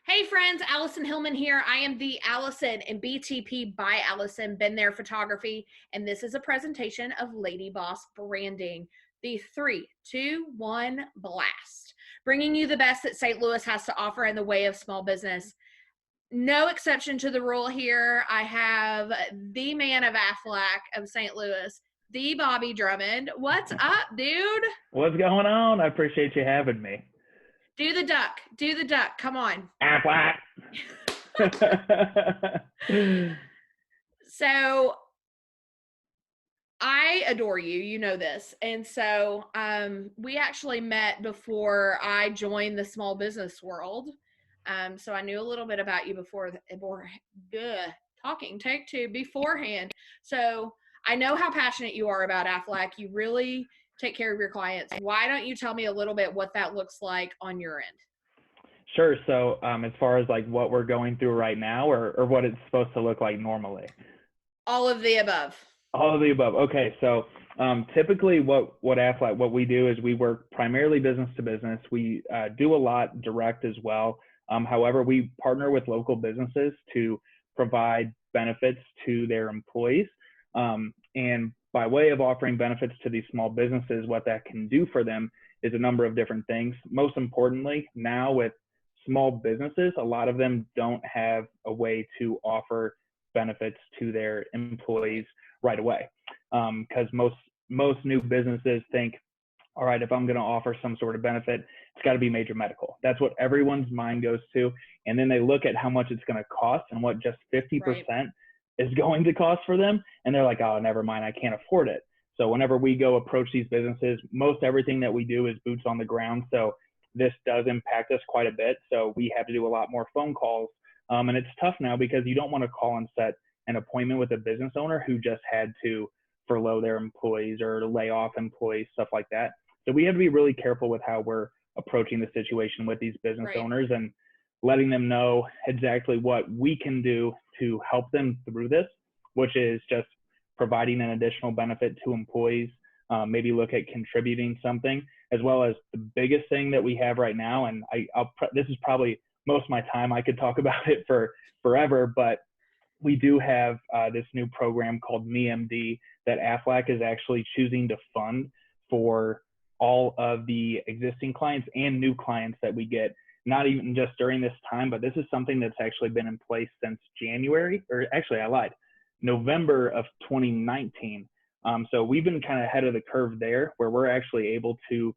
Hey friends, Allison Hillman here. I am the Allison in BTP by Allison, Been There Photography, and this is a presentation of Lady Boss Branding, the 3, 2, 1 blast, bringing you the best that St. Louis has to offer in the way of small business. No exception to the rule here. I have the man of Aflac of St. Louis, the Bobby Drummond. What's up, dude? What's going on? I appreciate you having me. Do the duck. Do the duck. Come on. Aflac. So I adore you. You know this. And so we actually met before I joined the small business world. So I knew a little bit about you before talking, take two, beforehand. So I know how passionate you are about Aflac. You really take care of your clients. Why don't you tell me a little bit what that looks like on your end? Sure. So as far as like what we're going through right now or what it's supposed to look like normally? All of the above. All of the above. Okay. So typically what Aflac, what we do is we work primarily business to business. We do a lot direct as well. However, we partner with local businesses to provide benefits to their employees. And by way of offering benefits to these small businesses, what that can do for them is a number of different things. Most importantly, now with small businesses, a lot of them don't have a way to offer benefits to their employees right away. Because most new businesses think, all right, if I'm going to offer some sort of benefit, it's got to be major medical. That's what everyone's mind goes to. And then they look at how much it's going to cost and what just 50% is going to cost for them. And they're like, oh, never mind, I can't afford it. So whenever we go approach these businesses, most everything that we do is boots on the ground. So this does impact us quite a bit. So we have to do a lot more phone calls. And it's tough now because you don't want to call and set an appointment with a business owner who just had to furlough their employees or lay off employees, stuff like that. So we have to be really careful with how we're approaching the situation with these business owners and letting them know exactly what we can do to help them through this, which is just providing an additional benefit to employees, maybe look at contributing something, as well as the biggest thing that we have right now. And this is probably most of my time. I could talk about it for forever, but we do have this new program called MeMD that Aflac is actually choosing to fund for all of the existing clients and new clients that we get, not even just during this time, but this is something that's actually been in place since January, or actually I lied, November of 2019. So we've been kind of ahead of the curve there, where we're actually able to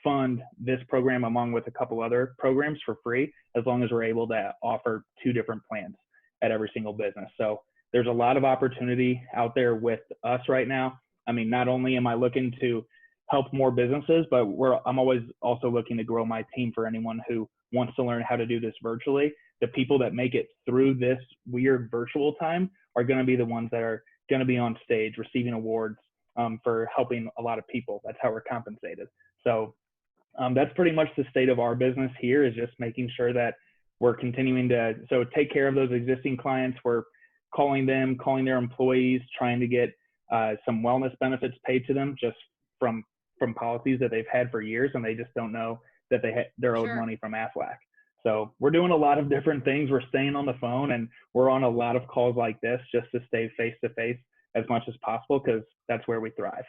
fund this program along with a couple other programs for free, as long as we're able to offer 2 different plans at every single business. So there's a lot of opportunity out there with us right now. I mean, not only am I looking to help more businesses, but I'm always also looking to grow my team for anyone who wants to learn how to do this virtually. The people that make it through this weird virtual time are going to be the ones that are going to be on stage receiving awards for helping a lot of people. That's how we're compensated. So that's pretty much the state of our business here, is just making sure that we're continuing to take care of those existing clients. We're calling their employees, trying to get some wellness benefits paid to them just from policies that they've had for years, and they just don't know that they're owed money from Aflac. So we're doing a lot of different things. We're staying on the phone, and we're on a lot of calls like this just to stay face to face as much as possible, because that's where we thrive.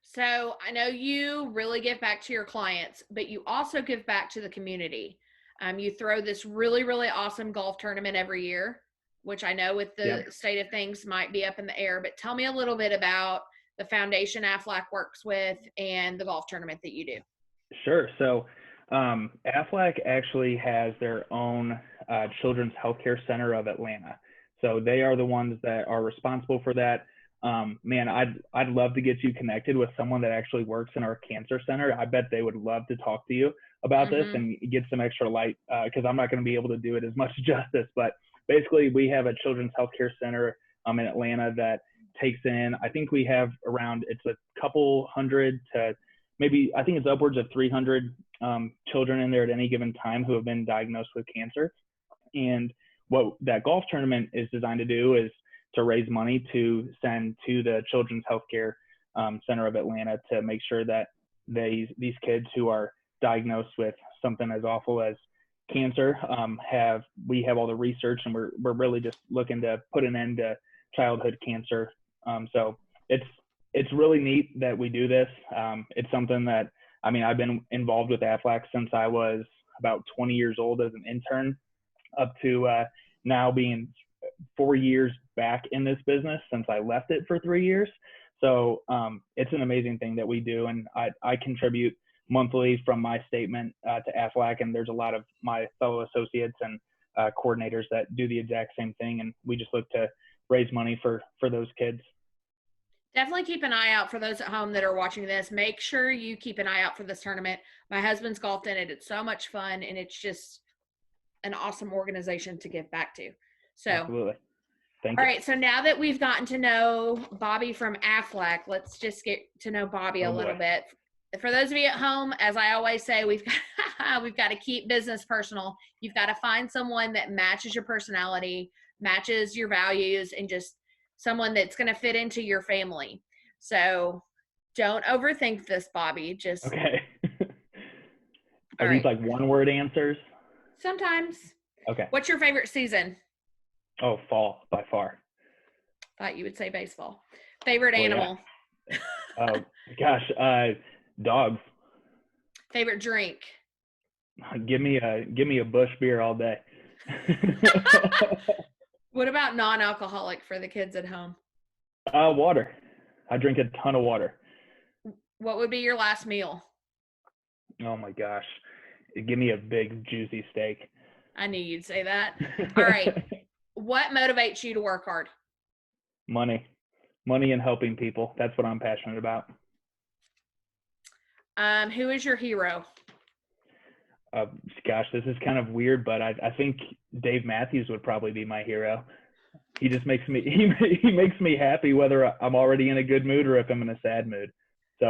So I know you really give back to your clients, but you also give back to the community. You throw this really, really awesome golf tournament every year, which I know with the state of things might be up in the air, but tell me a little bit about the foundation Aflac works with and the golf tournament that you do. Sure. So Aflac actually has their own Children's Healthcare Center of Atlanta. So they are the ones that are responsible for that. Man, I'd love to get you connected with someone that actually works in our cancer center. I bet they would love to talk to you about this and get some extra light, because I'm not going to be able to do it as much justice. But basically, we have a Children's Healthcare Center in Atlanta that takes in, I think we have around, it's a couple hundred to maybe, I think it's upwards of 300 children in there at any given time who have been diagnosed with cancer. And what that golf tournament is designed to do is to raise money to send to the Children's Healthcare Center of Atlanta to make sure that these kids who are diagnosed with something as awful as cancer. We have all the research, and we're really just looking to put an end to childhood cancer. So it's really neat that we do this. It's something that, I mean, I've been involved with Aflac since I was about 20 years old as an intern, up to now being 4 years back in this business since I left it for 3 years. So it's an amazing thing that we do, and I contribute monthly from my statement to Aflac, and there's a lot of my fellow associates and coordinators that do the exact same thing, and we just look to raise money for those kids. Definitely keep an eye out for those at home that are watching this. Make sure you keep an eye out for this tournament. My husband's golfed in it. It's so much fun, and it's just an awesome organization to give back to. So, absolutely. Thank you. All right, so now that we've gotten to know Bobby from Aflac, let's just get to know Bobby a little bit. For those of you at home, as I always say, we've got to keep business personal. You've got to find someone that matches your personality, matches your values, and just someone that's going to fit into your family. So don't overthink this, Bobby. Just okay. Are these like one-word answers? Sometimes. Okay. What's your favorite season? Oh, fall by far. Thought you would say baseball. Favorite animal? Yeah. Oh gosh, dogs. Favorite drink? Give me a Bush beer all day. What about non-alcoholic for the kids at home? Water. I drink a ton of water. What would be your last meal? Oh my gosh. Give me a big juicy steak. I knew you'd say that. All right. What motivates you to work hard? Money and helping people. That's what I'm passionate about. Who is your hero? Gosh, this is kind of weird, but I think Dave Matthews would probably be my hero. He just makes me he makes me happy whether I'm already in a good mood or if I'm in a sad mood. So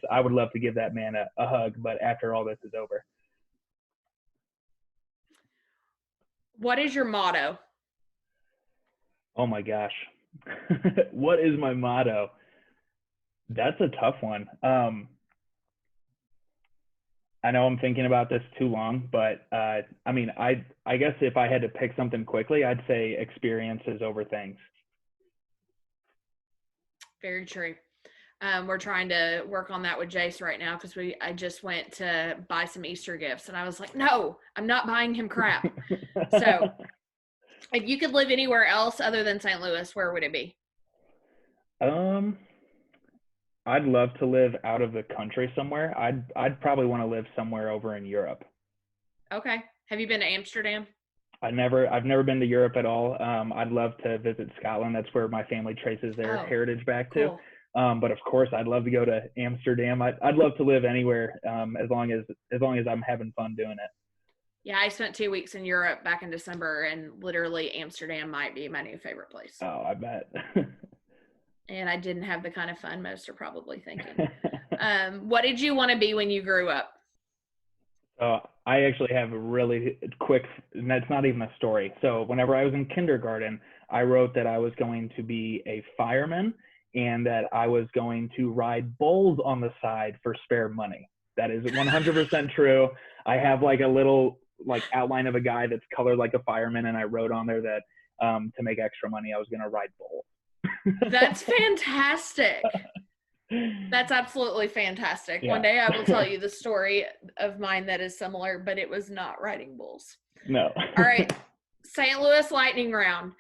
I would love to give that man a hug, but after all this is over. What is your motto? Oh my gosh. What is my motto? That's a tough one. I know I'm thinking about this too long, but I mean, I guess if I had to pick something quickly, I'd say experiences over things. Very true. We're trying to work on that with Jace right now because I just went to buy some Easter gifts, and I was like, no, I'm not buying him crap. So if you could live anywhere else other than St. Louis, where would it be? I'd love to live out of the country somewhere. I'd probably want to live somewhere over in Europe. Okay. Have you been to Amsterdam? I've never been to Europe at all. I'd love to visit Scotland. That's where my family traces their heritage back to. But of course, I'd love to go to Amsterdam. I'd love to live anywhere as long as I'm having fun doing it. Yeah, I spent 2 weeks in Europe back in December, and literally Amsterdam might be my new favorite place. Oh, I bet. And I didn't have the kind of fun most are probably thinking. What did you want to be when you grew up? I actually have a really quick, and that's not even a story. So whenever I was in kindergarten, I wrote that I was going to be a fireman and that I was going to ride bulls on the side for spare money. That is 100% true. I have like a little outline of a guy that's colored like a fireman, and I wrote on there that to make extra money, I was going to ride bulls. That's fantastic. That's absolutely fantastic. Yeah. One day I will tell you the story of mine that is similar, but it was not riding bulls. No. All right. St. Louis lightning round.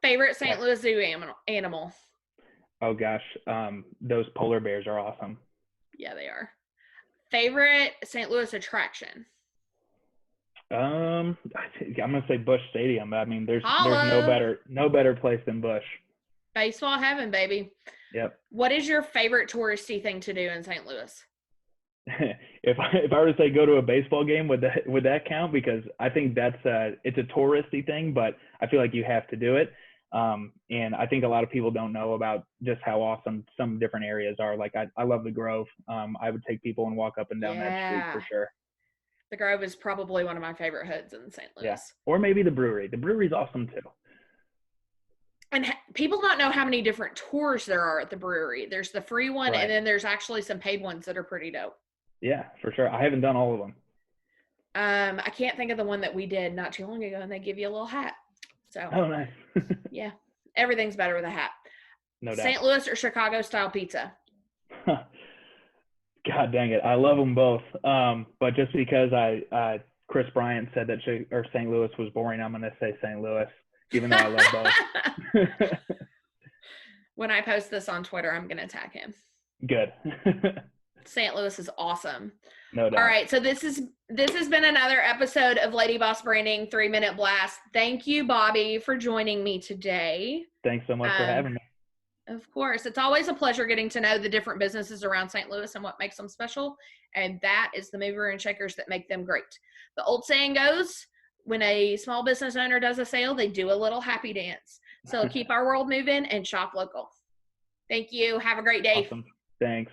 Favorite St. Louis zoo animal? Oh gosh. Those polar bears are awesome. Yeah, they are. Favorite St. Louis attraction? I'm gonna say Busch Stadium. I mean, there's no better place than Busch. Baseball heaven, baby. Yep. What is your favorite touristy thing to do in St. Louis? If I were to say go to a baseball game, would that count? Because I think it's a touristy thing, but I feel like you have to do it. And I think a lot of people don't know about just how awesome some different areas are. Like I love the Grove. I would take people and walk up and down that street for sure. The Grove is probably one of my favorite hoods in St. Louis. Yeah. Or maybe the brewery. The brewery's awesome too. And people don't know how many different tours there are at the brewery. There's the free one, and then there's actually some paid ones that are pretty dope. Yeah, for sure. I haven't done all of them. I can't think of the one that we did not too long ago, and they give you a little hat. So, Oh, nice. yeah, everything's better with a hat. No doubt. St. Louis or Chicago style pizza? God dang it. I love them both. But just because Chris Bryant said that St. Louis was boring, I'm going to say St. Louis, even though I love both. When I post this on Twitter, I'm going to tag him. Good. St. Louis is awesome. No doubt. All right, so this has been another episode of Lady Boss Branding 3-Minute Blast. Thank you, Bobby, for joining me today. Thanks so much for having me. Of course. It's always a pleasure getting to know the different businesses around St. Louis and what makes them special. And that is the mover and shakers that make them great. The old saying goes, when a small business owner does a sale, they do a little happy dance. So keep our world moving and shop local. Thank you. Have a great day. Awesome. Thanks.